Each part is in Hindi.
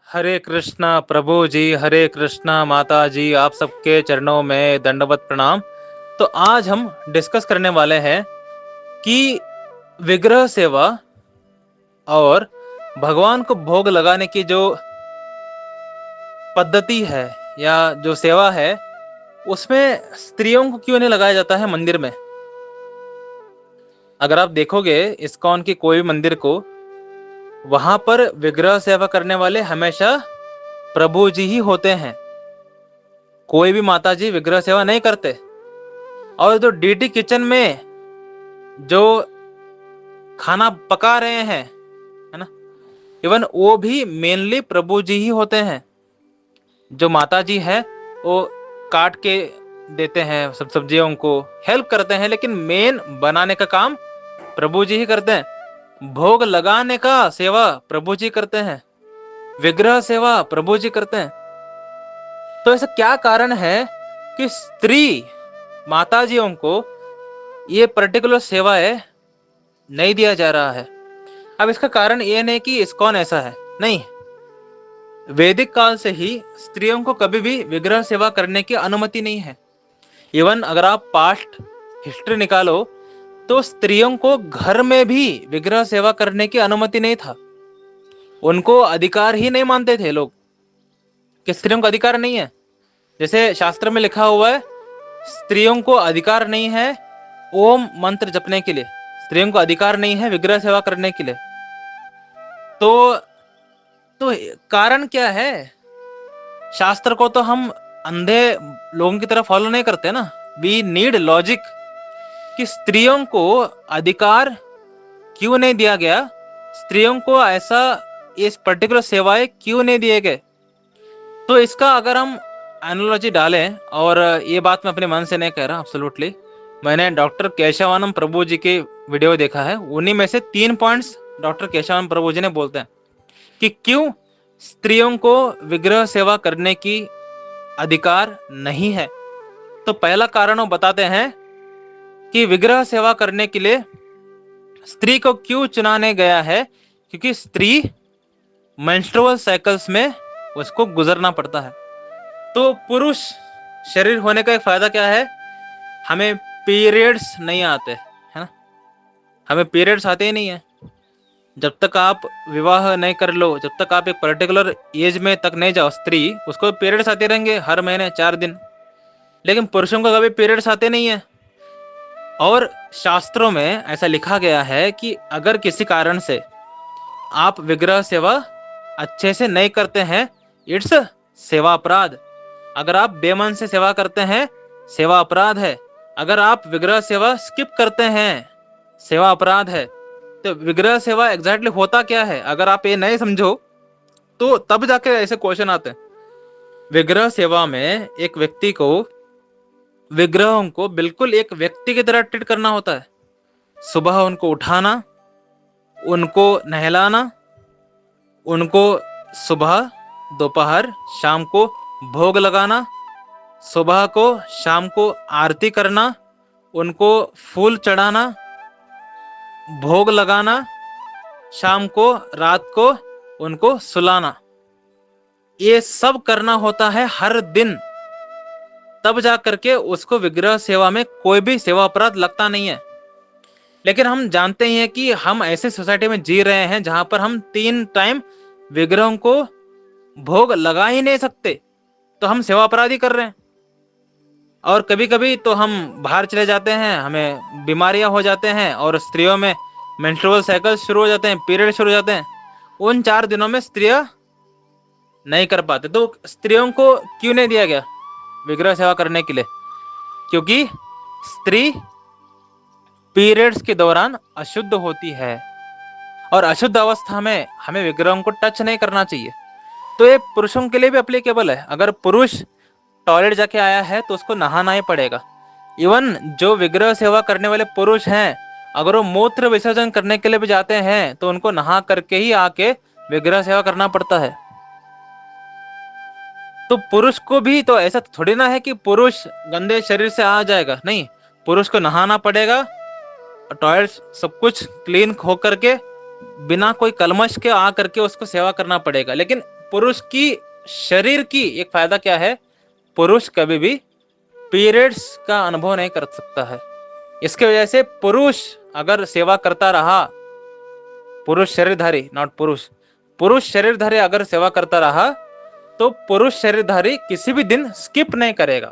हरे कृष्णा प्रभु जी, हरे कृष्णा माता जी, आप सबके चरणों में दंडवत प्रणाम। तो आज हम डिस्कस करने वाले हैं कि विग्रह सेवा और भगवान को भोग लगाने की जो पद्धति है या जो सेवा है, उसमें स्त्रियों को क्यों नहीं लगाया जाता है मंदिर में। अगर आप देखोगे इस्कॉन की कोई भी मंदिर को, वहां पर विग्रह सेवा करने वाले हमेशा प्रभु जी ही होते हैं। कोई भी माता जी विग्रह सेवा नहीं करते। और जो डीटी किचन में जो खाना पका रहे हैं, है ना, इवन वो भी मेनली प्रभु जी ही होते हैं। जो माता जी है वो काट के देते हैं, सब सब्जियों को हेल्प करते हैं, लेकिन मेन बनाने का काम प्रभु जी ही करते हैं। भोग लगाने का सेवा प्रभु जी करते हैं, विग्रह सेवा प्रभु जी करते हैं। तो ऐसा क्या कारण है कि स्त्री माताजियों को ये पर्टिकुलर सेवाएं नहीं दिया जा रहा है? अब इसका कारण ये नहीं कि इस्कॉन ऐसा है, नहीं। वैदिक काल से ही स्त्रियों को कभी भी विग्रह सेवा करने की अनुमति नहीं है। इवन अगर आप पास्ट हिस्ट्री निकालो तो स्त्रियों को घर में भी विग्रह सेवा करने की अनुमति नहीं था। उनको अधिकार ही नहीं मानते थे लोग कि स्त्रियों को अधिकार नहीं है। जैसे शास्त्र में लिखा हुआ है, स्त्रियों को अधिकार नहीं है ओम मंत्र जपने के लिए, स्त्रियों को अधिकार नहीं है विग्रह सेवा करने के लिए। तो तो कारण क्या है? शास्त्र को तो हम अंधे लोगों की तरह फॉलो नहीं करते ना। वी नीड लॉजिक कि स्त्रियों को अधिकार क्यों नहीं दिया गया, स्त्रियों को ऐसा इस पर्टिकुलर सेवाएं क्यों नहीं दिए गए। तो इसका अगर हम एनालॉजी डालें, और ये बात मैं अपने मन से नहीं कह रहा, एब्सोल्युटली, मैंने डॉक्टर केशवानंद प्रभु जी के वीडियो देखा है, उन्हीं में से 3 पॉइंट्स डॉक्टर केशवानंद प्रभु जी ने बोलते हैं कि क्यों स्त्रियों को विग्रह सेवा करने की अधिकार नहीं है। तो पहला कारण वो बताते हैं कि विग्रह सेवा करने के लिए स्त्री को क्यों चुनाने गया है, क्योंकि स्त्री मेंस्ट्रुअल साइकिल्स में उसको गुजरना पड़ता है। तो पुरुष शरीर होने का एक फायदा क्या है? हमें पीरियड्स नहीं आते, है ना, हमें पीरियड्स आते ही नहीं है। जब तक आप विवाह नहीं कर लो, जब तक आप एक पर्टिकुलर एज में तक नहीं जाओ, स्त्री उसको पीरियड्स आते रहेंगे हर महीने 4 दिन। लेकिन पुरुषों को कभी पीरियड्स आते नहीं है। और शास्त्रों में ऐसा लिखा गया है कि अगर किसी कारण से आप विग्रह सेवा अच्छे से नहीं करते हैं, इट्स सेवा अपराध। अगर आप बेमन से सेवा करते हैं, सेवा अपराध है। अगर आप विग्रह सेवा स्किप करते हैं, सेवा अपराध है। तो विग्रह सेवा एग्जैक्टली होता क्या है, अगर आप ये नहीं समझो तो तब जाके ऐसे क्वेश्चन आते हैं। विग्रह सेवा में एक व्यक्ति को, विग्रहों को बिल्कुल एक व्यक्ति की तरह ट्रीट करना होता है। सुबह उनको उठाना, उनको नहलाना, उनको सुबह दोपहर शाम को भोग लगाना, सुबह को शाम को आरती करना, उनको फूल चढ़ाना, भोग लगाना, शाम को रात को उनको सुलाना, ये सब करना होता है हर दिन। तब जा करके उसको विग्रह सेवा में कोई भी सेवा अपराध लगता नहीं है। लेकिन हम जानते ही हैं कि हम ऐसे सोसाइटी में जी रहे हैं जहां पर हम 3 टाइम विग्रहों को भोग लगा ही नहीं सकते, तो हम सेवा अपराध ही कर रहे हैं। और कभी कभी तो हम बाहर चले जाते हैं, हमें बीमारियां हो जाते हैं, और स्त्रियों में मेंस्ट्रुअल साइकिल शुरू हो जाते हैं, पीरियड शुरू हो जाते हैं। उन 4 दिनों में स्त्रियां नहीं कर पाते। तो स्त्रियों को क्यों नहीं दिया गया विग्रह सेवा करने के लिए? क्योंकि स्त्री पीरियड्स के दौरान अशुद्ध होती है, और अशुद्ध अवस्था में हमें विग्रहों को टच नहीं करना चाहिए। तो ये पुरुषों के लिए भी एप्लीकेबल है। अगर पुरुष टॉयलेट जाके आया है तो उसको नहाना ही पड़ेगा। इवन जो विग्रह सेवा करने वाले पुरुष हैं, अगर वो मूत्र विसर्जन करने के लिए भी जाते हैं तो उनको नहा करके ही आके विग्रह सेवा करना पड़ता है। तो पुरुष को भी तो ऐसा थोड़ी ना है कि पुरुष गंदे शरीर से आ जाएगा, नहीं। पुरुष को नहाना पड़ेगा, टॉयलेट सब कुछ क्लीन हो करके बिना कोई कलमश के आ करके उसको सेवा करना पड़ेगा। लेकिन पुरुष की शरीर की एक फायदा क्या है, पुरुष कभी भी पीरियड्स का अनुभव नहीं कर सकता है। इसके वजह से पुरुष अगर सेवा करता रहा, पुरुष शरीरधारी, नॉट पुरुष, पुरुष शरीरधारी अगर सेवा करता रहा तो पुरुष शरीरधारी किसी भी दिन स्किप नहीं करेगा।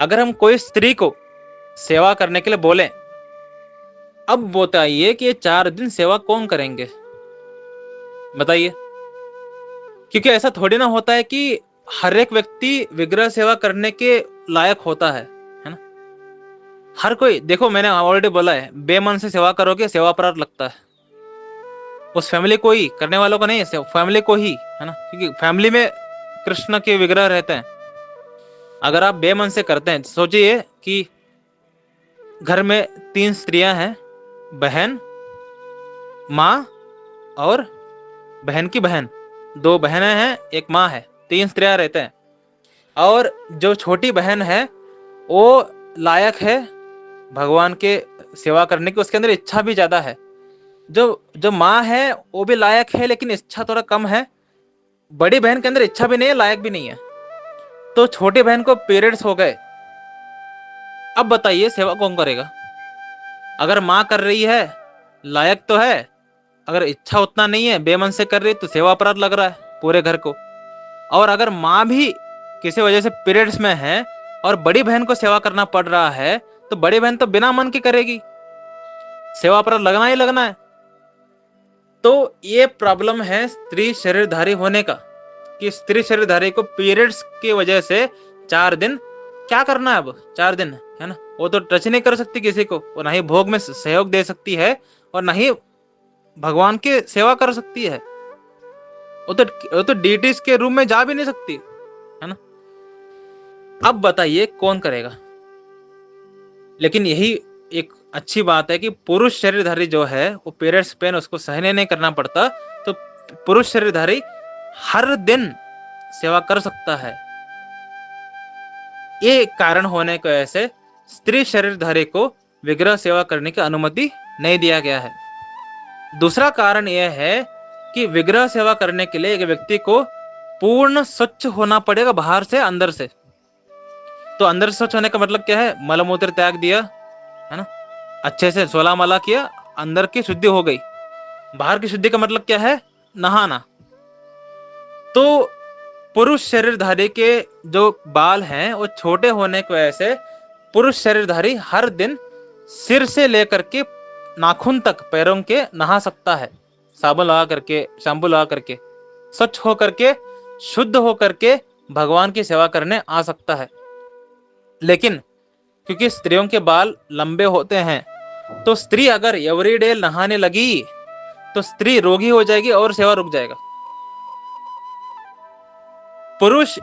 अगर हम कोई स्त्री को सेवा करने के लिए बोले, अब बताइए कि ये 4 दिन सेवा कौन करेंगे, बताइए। क्योंकि ऐसा थोड़ी ना होता है कि हर एक व्यक्ति विग्रह सेवा करने के लायक होता है ना। हर कोई, देखो मैंने ऑलरेडी बोला है, बेमन से सेवा करोगे सेवा अपराध लगता है। उस फैमिली को ही, करने वालों को नहीं, फैमिली को ही, है ना, क्योंकि फैमिली में कृष्ण के विग्रह रहते हैं। अगर आप बेमन से करते हैं, सोचिए कि घर में 3 स्त्रियां हैं, बहन, माँ और बहन की बहन, 2 बहनें हैं, एक माँ है, 3 स्त्रियां रहते हैं। और जो छोटी बहन है वो लायक है भगवान के सेवा करने की, उसके अंदर इच्छा भी ज्यादा है। जो माँ है वो भी लायक है लेकिन इच्छा थोड़ा कम है। बड़ी बहन के अंदर इच्छा भी नहीं है, लायक भी नहीं है। तो छोटी बहन को पीरियड्स हो गए, अब बताइए सेवा कौन करेगा। अगर माँ कर रही है, लायक तो है, अगर इच्छा उतना नहीं है, बेमन से कर रही है, तो सेवा अपराध लग रहा है पूरे घर को। और अगर माँ भी किसी वजह से पीरियड्स में है और बड़ी बहन को सेवा करना पड़ रहा है, तो बड़ी बहन तो बिना मन की करेगी, सेवा अपराध लगना ही लगना है। तो ये प्रॉब्लम है स्त्री शरीरधारी होने का, कि स्त्री शरीरधारी को पीरियड्स की वजह से 4 दिन क्या करना है। अब 4 दिन है ना, वो तो टच नहीं कर सकती किसी को, वो ना ही भोग में सहयोग दे सकती है और ना ही भगवान की सेवा कर सकती है। वो तो डीटीज के रूम में जा भी नहीं सकती, है ना। अब बताइए कौन करेगा। लेकिन यही एक अच्छी बात है कि पुरुष शरीरधारी जो है वो पीरियड्स पेन उसको सहने नहीं करना पड़ता, तो पुरुष शरीरधारी हर दिन सेवा कर सकता है। ये कारण होने की वजह से स्त्री शरीरधारी को विग्रह सेवा करने की अनुमति नहीं दिया गया है। दूसरा कारण यह है कि विग्रह सेवा करने के लिए एक व्यक्ति को पूर्ण स्वच्छ होना पड़ेगा, बाहर से अंदर से। तो अंदर से स्वच्छ होने का मतलब क्या है, मलमूत्र त्याग दिया, है ना, अच्छे से 16 माला किया, अंदर की शुद्धि हो गई। बाहर की शुद्धि का मतलब क्या है, नहाना। तो पुरुष शरीरधारी के जो बाल हैं वो छोटे होने की वजह से पुरुष शरीरधारी हर दिन सिर से लेकर के नाखून तक पैरों के नहा सकता है, साबुन लगा करके, शैम्पू लगा करके, स्वच्छ हो करके, शुद्ध हो करके भगवान की सेवा करने आ सकता है। लेकिन क्योंकि स्त्रियों के बाल लंबे होते हैं, तो स्त्री अगर एवरीडे नहाने लगी तो स्त्री रोगी हो जाएगी और सेवा रुक जाएगा। पुरुष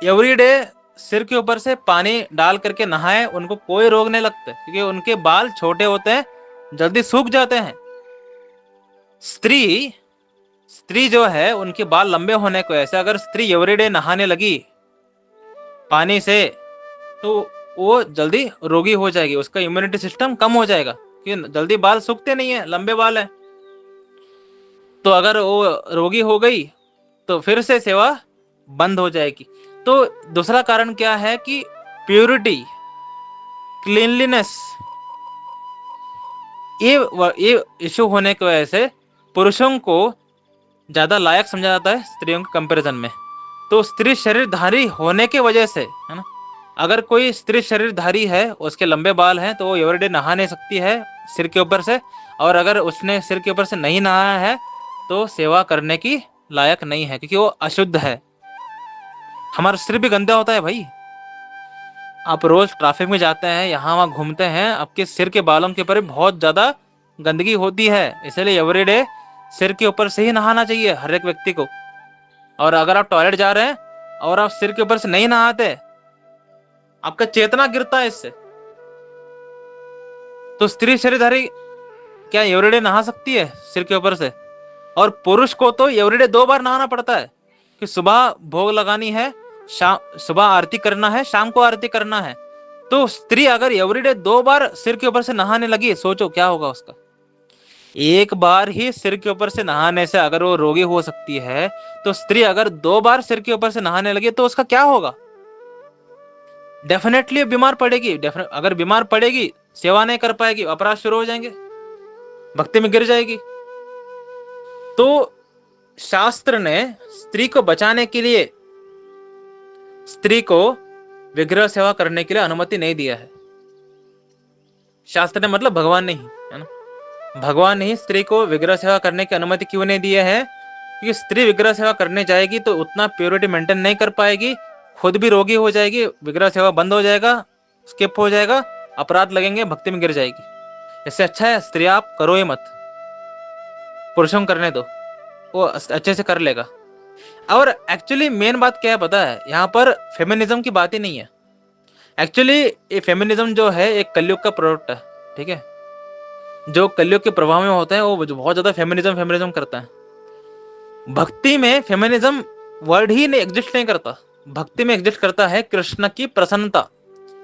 एवरीडे सिर के ऊपर से पानी डाल करके नहाए, उनको कोई रोग नहीं लगता, क्योंकि उनके बाल छोटे होते हैं, जल्दी सूख जाते हैं। स्त्री जो है उनके बाल लंबे होने की वजह से अगर स्त्री एवरीडे नहाने लगी पानी से, तो वो जल्दी रोगी हो जाएगी, उसका इम्यूनिटी सिस्टम कम हो जाएगा, क्योंकि जल्दी बाल सूखते नहीं है, लंबे बाल हैं। तो अगर वो रोगी हो गई तो फिर से सेवा बंद हो जाएगी। तो दूसरा कारण क्या है कि प्योरिटी, क्लीनलीनेस, ये इश्यू होने की वजह से पुरुषों को ज्यादा लायक समझा जाता है स्त्रियों के कंपैरिजन में। तो स्त्री शरीरधारी होने की वजह से, है ना, अगर कोई स्त्री शरीरधारी है, उसके लंबे बाल हैं, तो वो एवरीडे नहा नहीं सकती है सिर के ऊपर से, और अगर उसने सिर के ऊपर से नहीं नहाया है तो सेवा करने की लायक नहीं है, क्योंकि वो अशुद्ध है। हमारा सिर भी गंदा होता है भाई। आप रोज ट्रैफिक में जाते हैं, यहाँ वहाँ घूमते हैं, आपके सिर के बालों के ऊपर बहुत ज्यादा गंदगी होती है, इसलिए एवरीडे सिर के ऊपर से ही नहाना चाहिए हर एक व्यक्ति को। और अगर आप टॉयलेट जा रहे हैं और आप सिर के ऊपर से नहीं नहाते, आपका चेतना गिरता है इससे। तो स्त्री शरीरधारी क्या एवरीडे नहा सकती है सिर के ऊपर से? और पुरुष को तो एवरीडे 2 बार नहाना पड़ता है, कि सुबह भोग लगानी है, सुबह आरती करना है, शाम को आरती करना है। तो स्त्री अगर एवरीडे 2 बार सिर के ऊपर से नहाने लगी, सोचो क्या होगा उसका। एक बार ही सिर के ऊपर से नहाने से अगर वो रोगी हो सकती है, तो स्त्री अगर 2 बार सिर के ऊपर से नहाने लगे तो उसका क्या होगा? डेफिनेटली बीमार पड़ेगी। अगर बीमार पड़ेगी, सेवा नहीं कर पाएगी, अपराध शुरू हो जाएंगे, भक्ति में गिर जाएगी। तो शास्त्र ने स्त्री को बचाने के लिए स्त्री को विग्रह सेवा करने के लिए अनुमति नहीं दिया है। शास्त्र ने मतलब भगवान ने ही, है ना, भगवान ने ही स्त्री को विग्रह सेवा करने की अनुमति क्यों नहीं दिया है? क्योंकि स्त्री विग्रह सेवा करने जाएगी तो उतना प्योरिटी मेंटेन नहीं कर पाएगी, खुद भी रोगी हो जाएगी, विग्रह सेवा बंद हो जाएगा, स्किप हो जाएगा, अपराध लगेंगे, भक्ति में गिर जाएगी। इससे अच्छा है स्त्री आप करो ही मत, पुरुषों को करने दो, वो अच्छे से कर लेगा। और एक्चुअली मेन बात क्या है पता है? यहाँ पर फेमिनिज्म की बात ही नहीं है। एक्चुअली ये फेमिनिज्म जो है एक कलयुग का प्रोडक्ट है, ठीक है। जो कलयुग के प्रभाव में होता है वो बहुत ज्यादा फेमिनिज्म करता है। भक्ति में फेमिनिज्म वर्ड ही नहीं एग्जिस्ट नहीं करता। भक्ति में एग्जिस्ट करता है कृष्ण की प्रसन्नता,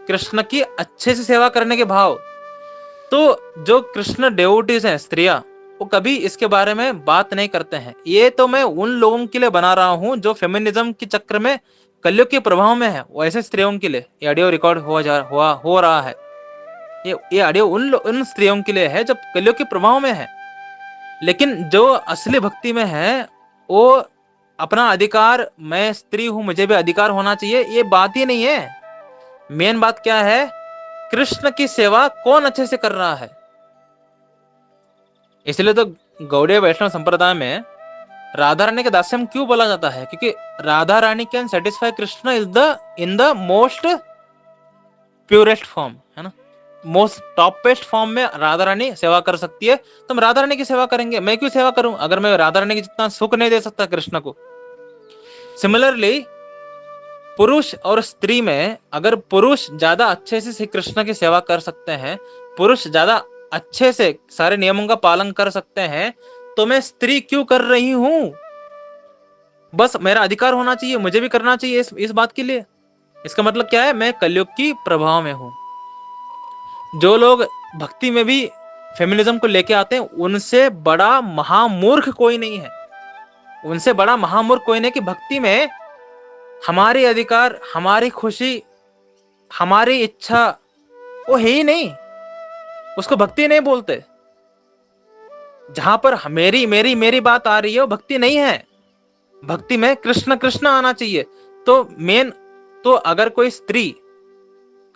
कृष्ण की अच्छे से सेवा करने के भाव। तो जो कृष्ण डिवोटीज हैं स्त्रियां, वो कभी इसके बारे में बात नहीं करते हैं। ये तो मैं उन लोगों के लिए बना रहा हूं जो फेमिनिज्म के चक्र में कलयुग के प्रभाव में है, वैसे स्त्रियों के लिए ये ऑडियो रिकॉर्ड हो रहा है। ये ऑडियो उन स्त्रियों के लिए है जो कलयुग के प्रभाव में है। लेकिन जो असली भक्ति में है वो अपना अधिकार, मैं स्त्री हूं मुझे भी अधिकार होना चाहिए, ये बात ही नहीं है। मेन बात क्या है? कृष्ण की सेवा कौन अच्छे से कर रहा है। इसलिए तो गौड़ीय वैष्णव संप्रदाय में राधा रानी के दास्यम क्यों बोला जाता है? क्योंकि Radha Rani can satisfy Krishna in the most purest form, है ना, मोस्ट टॉपेस्ट फॉर्म में राधा रानी सेवा कर सकती है। तो हम राधा रानी की सेवा करेंगे। मैं क्यों सेवा करूं अगर मैं राधा रानी की जितना सुख नहीं दे सकता कृष्ण को? सिमिलरली पुरुष और स्त्री में अगर पुरुष ज्यादा अच्छे से श्री कृष्ण की सेवा कर सकते हैं, पुरुष ज्यादा अच्छे से सारे नियमों का पालन कर सकते हैं, तो मैं स्त्री क्यों कर रही हूं? बस मेरा अधिकार होना चाहिए, मुझे भी करना चाहिए इस बात के लिए। इसका मतलब क्या है? मैं कलयुग की प्रभाव में हूं। जो लोग भक्ति में भी फेमिनिज्म को लेके आते हैं, उनसे बड़ा महामूर्ख कोई नहीं है। उनसे बड़ा महामूर्ख कोई नहीं कि भक्ति में हमारी अधिकार, हमारी खुशी, हमारी इच्छा वो है ही नहीं, उसको भक्ति नहीं बोलते। जहां पर मेरी मेरी मेरी बात आ रही है वो भक्ति नहीं है। भक्ति में कृष्ण कृष्ण आना चाहिए। तो मेन तो अगर कोई स्त्री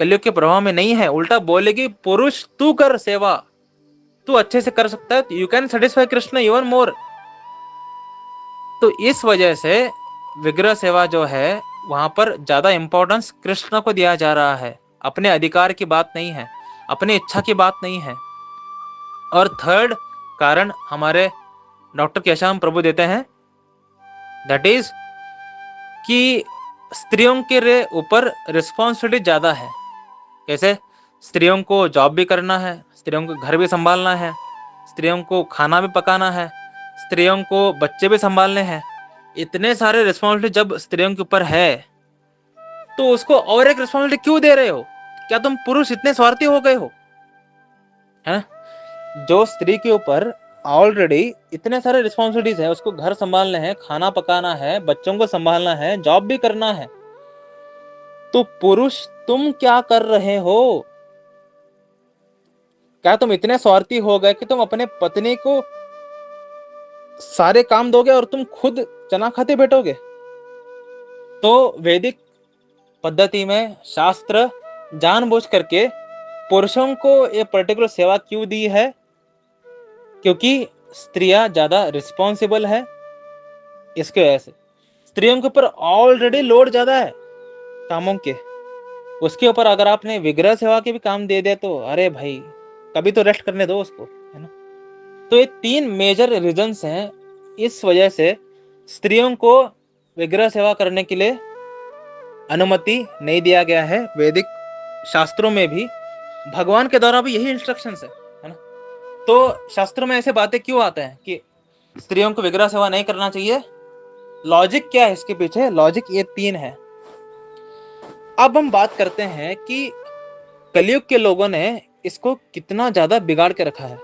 कलयुग के प्रभाव में नहीं है, उल्टा बोलेगी पुरुष तू कर सेवा, तू अच्छे से कर सकता है, you can satisfy Krishna even more. तो इस वजह से विग्रह सेवा जो है वहां पर ज्यादा इंपॉर्टेंस कृष्ण को दिया जा रहा है, अपने अधिकार की बात नहीं है, अपनी इच्छा की बात नहीं है। और थर्ड कारण हमारे डॉक्टर केशव प्रभु देते हैं, दैट इज कि स्त्रियों के ऊपर रिस्पॉन्सिबिलिटी ज्यादा है। कैसे? स्त्रियों को जॉब भी करना है, स्त्रियों को घर भी संभालना है, स्त्रियों को खाना भी पकाना है, स्त्रियों को बच्चे भी संभालने हैं। इतने सारे रिस्पॉन्सिबिलिटी जब स्त्रियों के ऊपर है, तो उसको और एक रिस्पॉन्सिबिलिटी क्यों दे रहे हो? क्या तुम पुरुष इतने स्वार्थी हो गए हो? है जो स्त्री के ऊपर ऑलरेडी इतने सारे रिस्पॉन्सिबिलिटीज है, उसको घर संभालने हैं, खाना पकाना है, बच्चों को संभालना है, जॉब भी करना है, तो पुरुष तुम क्या कर रहे हो? क्या तुम इतने स्वार्थी हो गए कि तुम अपने पत्नी को सारे काम दोगे और तुम खुद चना खाते बैठोगे? तो वैदिक पद्धति में शास्त्र जानबूझ करके पुरुषों को ये पर्टिकुलर सेवा क्यों दी है? क्योंकि स्त्रियां ज्यादा रिस्पॉन्सिबल है। इसके वजह से स्त्रियों के ऊपर ऑलरेडी लोड ज्यादा है कामों के, उसके ऊपर अगर आपने विग्रह सेवा के भी काम दे दिया तो अरे भाई कभी तो रेस्ट करने दो उसको, है ना। तो ये 3 मेजर रीजंस हैं, इस वजह से स्त्रियों को विग्रह सेवा करने के लिए अनुमति नहीं दिया गया है। वैदिक शास्त्रों में भी भगवान के द्वारा भी यही इंस्ट्रक्शंस है ना। तो शास्त्रों में ऐसे बातें क्यों आते हैं कि स्त्रियों को विग्रह सेवा नहीं करना चाहिए? लॉजिक क्या है इसके पीछे? लॉजिक ये 3 है। अब हम बात करते हैं कि कलयुग के लोगों ने इसको कितना ज्यादा बिगाड़ के रखा है।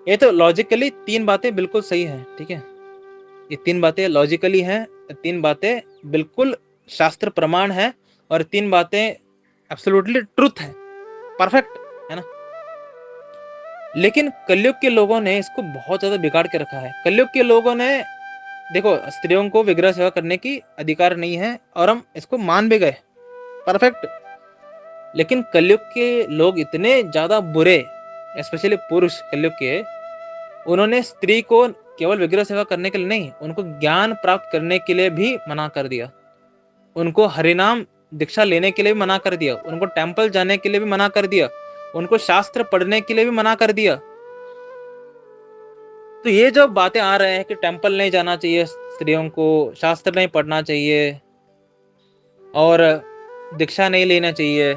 ये तो लॉजिकली तीन बातें बिल्कुल सही है, ठीक है, ये तीन बातें लॉजिकली हैं, तीन बातें बिल्कुल शास्त्र प्रमाण है, और तीन बातें एब्सोल्युटली ट्रुथ है, परफेक्ट है ना। लेकिन कलयुग के लोगों ने इसको बहुत ज्यादा बिगाड़ के रखा है। कलयुग के लोगों ने, देखो, स्त्रियों को विग्रह सेवा करने की अधिकार नहीं है, और हम इसको मान भी गए, परफेक्ट। लेकिन कलयुग के लोग इतने ज्यादा बुरे, स्पेशली पुरुष कलयुग के, उन्होंने स्त्री को केवल विग्रह सेवा करने के लिए नहीं, उनको ज्ञान प्राप्त करने के लिए भी मना कर दिया, उनको हरिनाम दीक्षा लेने के लिए भी मना कर दिया, उनको टेम्पल जाने के लिए भी मना कर दिया, उनको शास्त्र पढ़ने के लिए भी मना कर दिया। तो ये जो बातें आ रहे हैं कि टेम्पल नहीं जाना चाहिए स्त्रियों को, शास्त्र नहीं पढ़ना चाहिए और दीक्षा नहीं लेना चाहिए,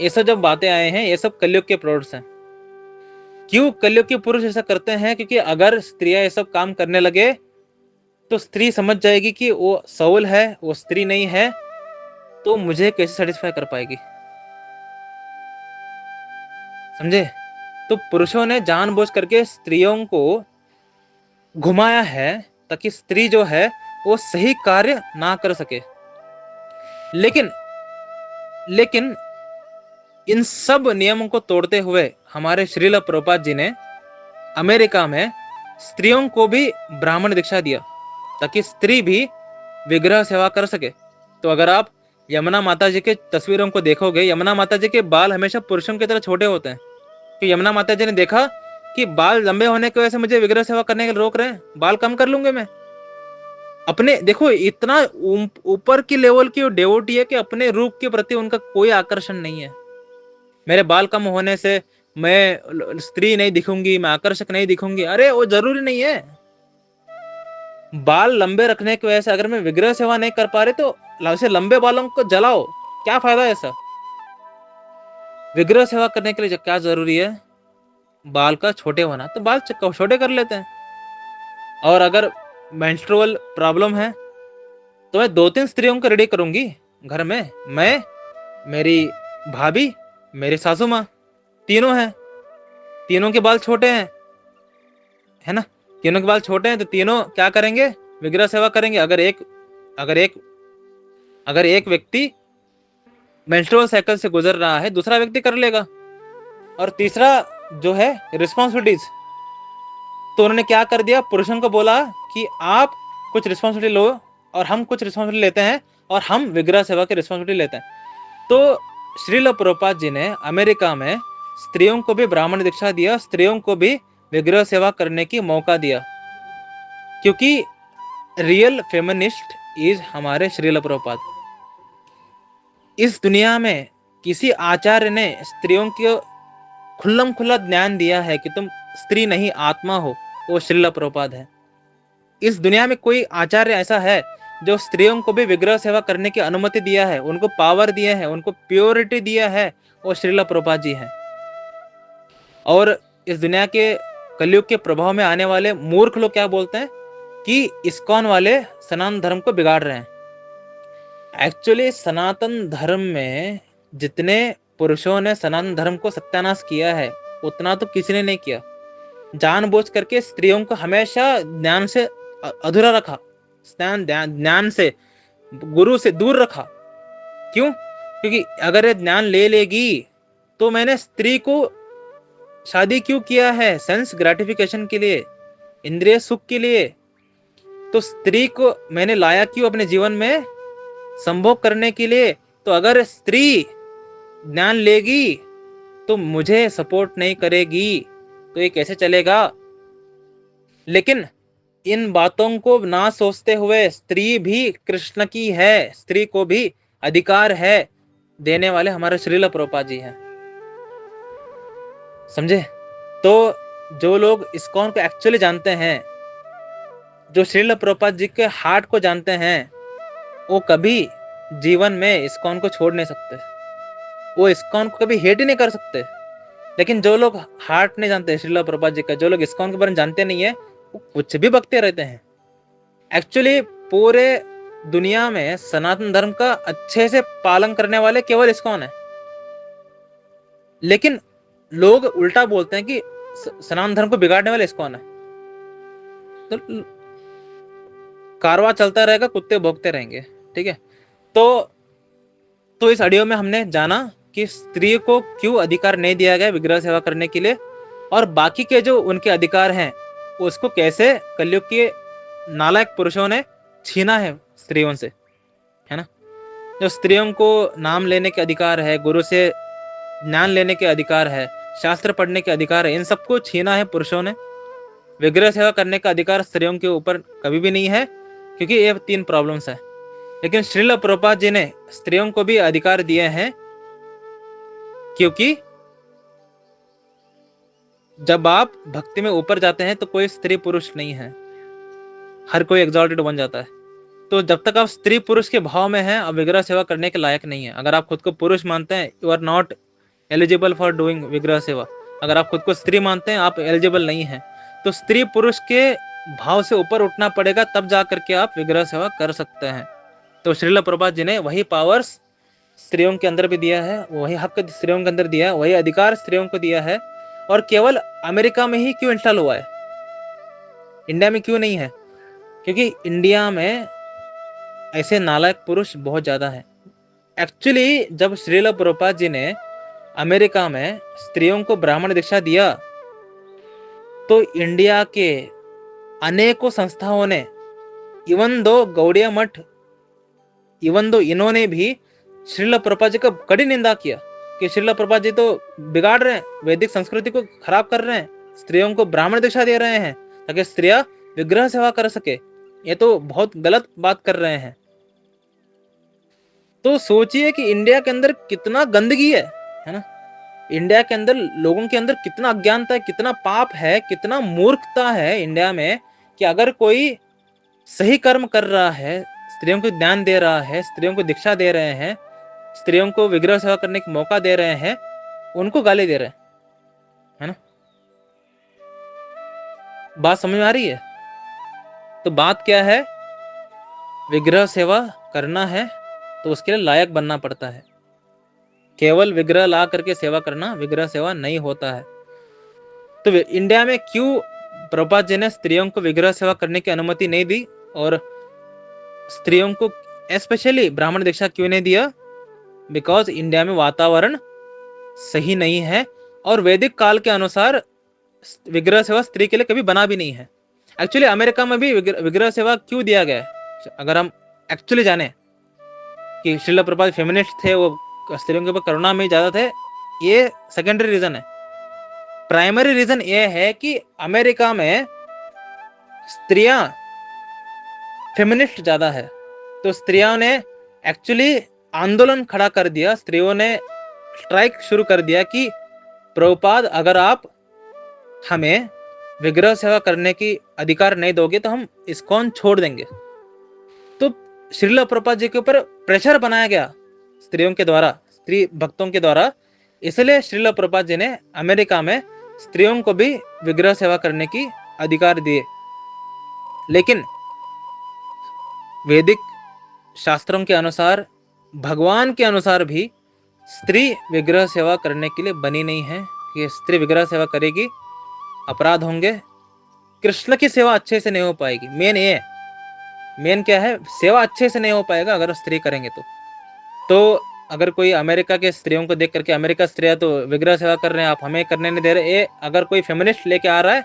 ये सब जब बातें आए हैं, ये सब कलयुग के प्रोडक्ट्स हैं। क्यों कलयुग के पुरुष ऐसा करते हैं? क्योंकि अगर स्त्रियां ये सब काम करने लगे तो स्त्री समझ जाएगी कि वो सोल है, वो स्त्री नहीं है, तो मुझे कैसे सेटिस्फाई कर पाएगी, समझे? तो पुरुषों ने जानबूझ करके स्त्रियों को घुमाया है ताकि स्त्री जो है वो सही कार्य ना कर सके। लेकिन लेकिन इन सब नियमों को तोड़ते हुए हमारे श्रील प्रभुपाद जी ने अमेरिका में स्त्रियों को भी ब्राह्मण दीक्षा दिया ताकि स्त्री भी विग्रह सेवा कर सके। तो अगर आप यमुना माता जी के तस्वीरों को देखोगे, यमुना माता जी के बाल हमेशा पुरुषों की तरह छोटे होते हैं। तो यमुना माता जी ने देखा कि बाल लंबे होने की वजह से मुझे विग्रह सेवा करने के लिए रोक रहे हैं, बाल कम कर लूंगे मैं। अपने देखो, इतना ऊपर की लेवल की डेवोटी है कि अपने रूप के प्रति उनका कोई आकर्षण नहीं है। मेरे बाल कम होने से मैं स्त्री नहीं दिखूंगी, मैं आकर्षक नहीं दिखूंगी, अरे वो जरूरी नहीं है। बाल लंबे रखने की वजह से अगर मैं विग्रह सेवा नहीं कर पा रही तो ऐसे लंबे बालों को जलाओ, क्या फायदा है ऐसा? विग्रह सेवा करने के लिए क्या जरूरी है? बाल का छोटे होना, तो बाल छोटे कर लेते हैं। और अगर मेंस्ट्रुअल प्रॉब्लम है तो मैं 2-3 स्त्रियों को रेडी करूंगी घर में, मैं, मेरी भाभी, मेरी सासू माँ, तीनों हैं, तीनों के बाल छोटे हैं, है ना, तीनों के बाल छोटे हैं, तो तीनों क्या करेंगे? विग्रह सेवा करेंगे। अगर एक व्यक्ति मेंस्ट्रुअल साइकिल से गुजर रहा है, दूसरा व्यक्ति कर लेगा। और तीसरा जो है रिस्पॉन्सिबिलिटीज, तो उन्होंने क्या कर दिया, पुरुषों को बोला कि आप कुछ रिस्पॉन्सिबिलिटी लो और हम कुछ रिस्पॉन्सिबिलिटी लेते हैं, और हम विग्रह सेवा की रिस्पॉन्सिबिलिटी लेते हैं। तो श्रील प्रभुपाद जी ने अमेरिका में स्त्रियों को भी ब्राह्मण दीक्षा दिया, स्त्रियों को भी विग्रह सेवा करने की मौका दिया, क्योंकि रियल फेमिनिस्ट इज हमारे श्रील प्रभुपाद। इस दुनिया में किसी आचार्य ने स्त्रियों को खुल्लम खुल्ला ज्ञान दिया है कि तुम स्त्री नहीं आत्मा हो, वो श्रील प्रभुपाद है। इस दुनिया में कोई आचार्य ऐसा है जो स्त्रियों को भी विग्रह सेवा करने की अनुमति दिया है, उनको पावर दिया है, उनको प्योरिटी दिया है, वो श्रील प्रभुपाद जी हैं। और इस दुनिया के कलयुग के प्रभाव में आने वाले मूर्ख लोग क्या बोलते हैं कि इस्कॉन वाले सनातन धर्म को बिगाड़ रहे हैं। एक्चुअली सनातन धर्म में जितने पुरुषों ने सनातन धर्म को सत्यानाश किया है उतना तो किसी ने नहीं किया। जानबूझ करके स्त्रियों को हमेशा ज्ञान से अधूरा रखा, ज्ञान से, गुरु से दूर रखा। क्यों? क्योंकि अगर ये ज्ञान ले लेगी तो मैंने स्त्री को शादी क्यों किया है? सेंस ग्रेटिफिकेशन के लिए, इंद्रिय सुख के लिए। तो स्त्री को मैंने लाया क्यों अपने जीवन में? संभोग करने के लिए। तो अगर स्त्री ज्ञान लेगी तो मुझे सपोर्ट नहीं करेगी, तो ये कैसे चलेगा? लेकिन इन बातों को ना सोचते हुए स्त्री भी कृष्ण की है, स्त्री को भी अधिकार है देने वाले हमारे श्रील प्रभुपाद जी हैं, समझे? तो जो लोग इस्कॉन को एक्चुअली जानते हैं, जो श्रील प्रभुपाद जी के हार्ट को जानते हैं, वो कभी जीवन में इस्कॉन को छोड़ नहीं सकते, वो इस्कॉन को कभी हेट ही नहीं कर सकते। लेकिन जो लोग हार्ट नहीं जानते श्रील प्रभुपाद जी का, जो लोग इस्कॉन के बारे में जानते नहीं है, वो कुछ भी बकते रहते हैं। एक्चुअली पूरे दुनिया में सनातन धर्म का अच्छे से पालन करने वाले केवल इस्कॉन है। लेकिन लोग उल्टा बोलते हैं कि सनातन धर्म को बिगाड़ने वाले इस्कॉन है। तो कारवां चलता रहेगा, कुत्ते भौंकते रहेंगे। ठीक है, तो इस ऑडियो में हमने जाना कि स्त्री को क्यों अधिकार नहीं दिया गया विग्रह सेवा करने के लिए, और बाकी के जो उनके अधिकार हैं उसको कैसे कलयुग के नालायक पुरुषों ने छीना है स्त्रियों से, है ना। जो स्त्रियों को नाम लेने के अधिकार है, गुरु से ज्ञान लेने के अधिकार है, शास्त्र पढ़ने के अधिकार है, इन सबको छीना है पुरुषों ने। विग्रह सेवा करने का अधिकार स्त्रियों के ऊपर कभी भी नहीं है, क्योंकि ये 3 प्रॉब्लम्स है। लेकिन श्रील प्रभुपाद जी ने स्त्रियों को भी अधिकार दिए हैं, क्योंकि जब आप भक्ति में ऊपर जाते हैं तो कोई स्त्री पुरुष नहीं है, हर कोई एग्जॉल्टेड बन जाता है। तो जब तक आप स्त्री पुरुष के भाव में हैं, आप विग्रह सेवा करने के लायक नहीं है। अगर आप खुद को पुरुष मानते हैं, you are not eligible for doing विग्रह सेवा। अगर आप खुद को स्त्री मानते हैं, आप एलिजिबल नहीं है। तो स्त्री पुरुष के भाव से ऊपर उठना पड़ेगा, तब जा करके आप विग्रह सेवा कर सकते हैं। तो श्रील प्रभुपाद जी ने वही पावर्स स्त्रियों के अंदर भी दिया है, वही हक स्त्रियों के अंदर दिया है, वही अधिकार स्त्रियों को दिया है। और केवल अमेरिका में ही क्यों इंस्टॉल हुआ है, इंडिया में क्यों नहीं है? क्योंकि इंडिया में ऐसे नालायक पुरुष बहुत ज्यादा है। एक्चुअली जब श्रील प्रभुपाद जी ने अमेरिका में स्त्रियों को ब्राह्मण दीक्षा दिया, तो इंडिया के अनेकों संस्थाओं ने, इवन दो गौड़िया मठ, इवन दो इन्होंने भी श्रील प्रभुपाद जी का कड़ी निंदा किया कि श्रील प्रभुपाद जी तो बिगाड़ रहे हैं, वैदिक संस्कृति को खराब कर रहे हैं, स्त्रियों को ब्राह्मण दीक्षा दे रहे हैं ताकि स्त्रियां विग्रह सेवा कर सके। ये तो बहुत गलत बात कर रहे हैं। तो सोचिए कि इंडिया के अंदर कितना गंदगी है ना। इंडिया के अंदर लोगों के अंदर कितना अज्ञानता है, कितना पाप है, कितना मूर्खता है इंडिया में, कि अगर कोई सही कर्म कर रहा है, स्त्रियों को ज्ञान दे रहा है, स्त्रियों को दीक्षा दे रहे हैं, स्त्रियों को विग्रह सेवा करने का मौका दे रहे हैं, उनको गाली दे रहे हैं, है ना। बात समझ में आ रही है? तो बात क्या है, विग्रह सेवा करना है तो उसके लिए लायक बनना पड़ता है। केवल विग्रह ला करके सेवा करना विग्रह सेवा नहीं होता है। तो इंडिया में क्यों प्रभुपाद जी ने स्त्रियों को विग्रह सेवा करने की अनुमति नहीं दी, और स्त्रियों को स्पेशली ब्राह्मण दीक्षा क्यों नहीं दिया? बिकॉज इंडिया में वातावरण सही नहीं है, और वैदिक काल के अनुसार विग्रह सेवा स्त्री के लिए कभी बना भी नहीं है। एक्चुअली अमेरिका में भी विग्रह सेवा क्यों दिया गया है, अगर हम एक्चुअली जाने कि श्रील प्रभुपाद फेमिनिस्ट थे, वो स्त्रियों के ऊपर करुणा में ज्यादा थे, ये सेकेंडरी रीजन है। प्राइमरी रीजन ये है कि अमेरिका में स्त्रियां फेमिनिस्ट ज्यादा है, तो स्त्रियों ने एक्चुअली आंदोलन खड़ा कर दिया, स्त्रियों ने स्ट्राइक शुरू कर दिया कि प्रभुपाद अगर आप हमें विग्रह सेवा करने की अधिकार नहीं दोगे तो हम इस्कॉन छोड़ देंगे। तो श्रील प्रभुपाद जी के ऊपर प्रेशर बनाया गया स्त्रियों के द्वारा, स्त्री भक्तों के द्वारा, इसलिए श्रील प्रभुपाद जी ने अमेरिका में स्त्रियों को भी विग्रह सेवा करने की अधिकार दिए। लेकिन वैदिक शास्त्रों के अनुसार, भगवान के अनुसार भी स्त्री विग्रह सेवा करने के लिए बनी नहीं है कि स्त्री विग्रह सेवा करेगी अपराध होंगे, कृष्ण की सेवा अच्छे से नहीं हो पाएगी। मेन क्या है, सेवा अच्छे से नहीं हो पाएगा अगर स्त्री करेंगे तो अगर कोई अमेरिका के स्त्रियों को देख करके, अमेरिका स्त्रियां तो विग्रह सेवा कर रहे हैं, आप हमें करने नहीं दे रहे, ये अगर कोई फेमिनिस्ट लेके आ रहा है,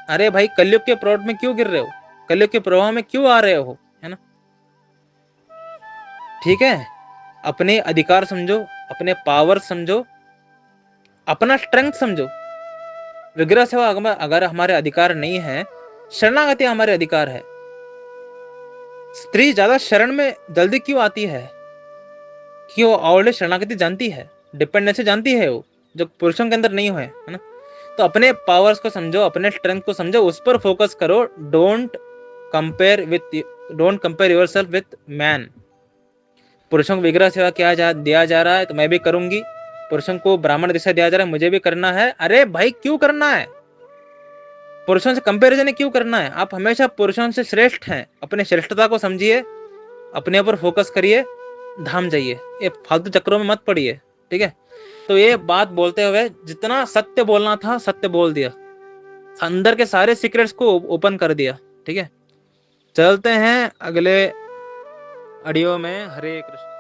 अरे भाई कलयुग के प्रौढ़ में क्यों गिर रहे हो, कलयुग के प्रवाह में क्यों आ रहे हो, है ना। ठीक है, अपने अधिकार समझो, अपने पावर समझो, अपना स्ट्रेंथ समझो। विग्रह सेवा अगर हमारे अधिकार नहीं है, शरणागति हमारे अधिकार है। स्त्री ज्यादा शरण में जल्दी क्यों आती है? कि वो ऑलरेडी शरणागति जानती है, डिपेंडेंसी जानती है, वो जो पुरुषों के अंदर नहीं है ना। तो अपने पावर्स को समझो, अपने स्ट्रेंथ को समझो, उस पर फोकस करो। Don't compare yourself with man. पुरुषों को विग्रह सेवा दिया जा रहा है तो मैं भी करूंगी, पुरुषों को ब्राह्मण दीक्षा दिया जा रहा है मुझे भी करना है। अरे भाई क्यों करना है? पुरुषों से कंपैरिजन क्यों करना है? आप हमेशा पुरुषों से श्रेष्ठ हैं। अपने श्रेष्ठता को समझिए, अपने ऊपर फोकस करिए, धाम जाइए, ये फालतू चक्रों में मत पड़िए। ठीक है, तो ये बात बोलते हुए जितना सत्य बोलना था सत्य बोल दिया, अंदर के सारे सीक्रेट्स को ओपन कर दिया। ठीक है, चलते हैं अगले ऑडियो में। हरे कृष्ण।